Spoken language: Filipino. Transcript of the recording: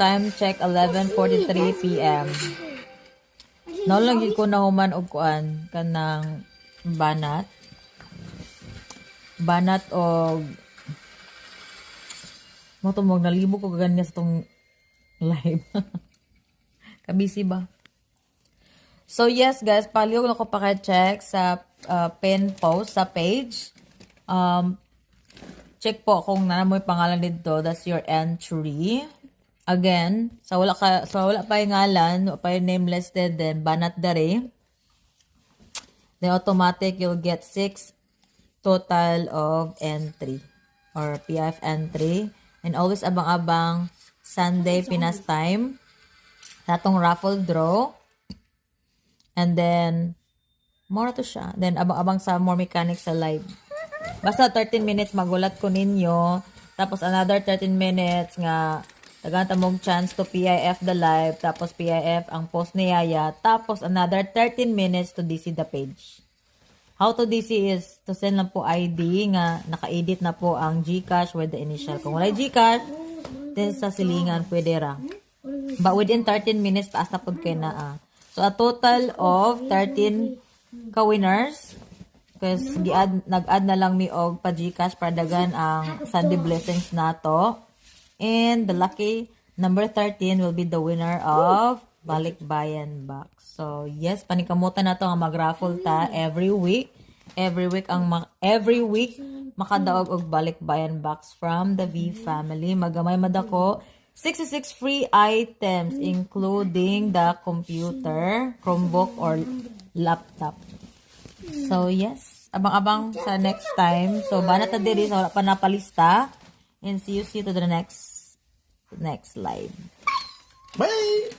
Time check 11:43 p.m. Nalagi ko na human og kuan kanang banat. Banat og mo tumog nalibo ko ganyan sa tong live. Kabisi ba? So yes guys, paliw na ko pa-check sa pin post sa page. Check po kung nanamoy pangalan dito, that's your entry. Again, sa wala pa yung ngalan, pa yung name listed, then banat dare. Then automatic you'll get 6 total of entry or PF entry. And always abang-abang Sunday Pinas time. Tatong raffle draw. And then, more to siya. Then, abang-abang sa more mechanics sa live. Basta 13 minutes magulat ko ninyo. Tapos, another 13 minutes nga tagantang mong chance to PIF the live. Tapos, PIF ang post ni Yaya. Tapos, another 13 minutes to DC the page. How to DC is to send lang po ID nga naka-edit na po ang GCash with the initial. Kung wala GCash, then sa silingan pwede ra. But within 13 minutes, taas na po kayo na So, a total of 13 ka-winners. Kasi nag-add na lang mi og pa GCash para dagan ang Sunday Blessings na to. And the lucky number 13 will be the winner of Balikbayan Box. So, yes, panikamutan na to ang mag-raffle ta every week. Every week makadaog og Balikbayan Box from the V family. Magamay madako 66 free items including the computer, Chromebook or laptop. So, yes, abang-abang sa next time. So, banat na diri sa wala pa napalista. And see you to the next live. Bye!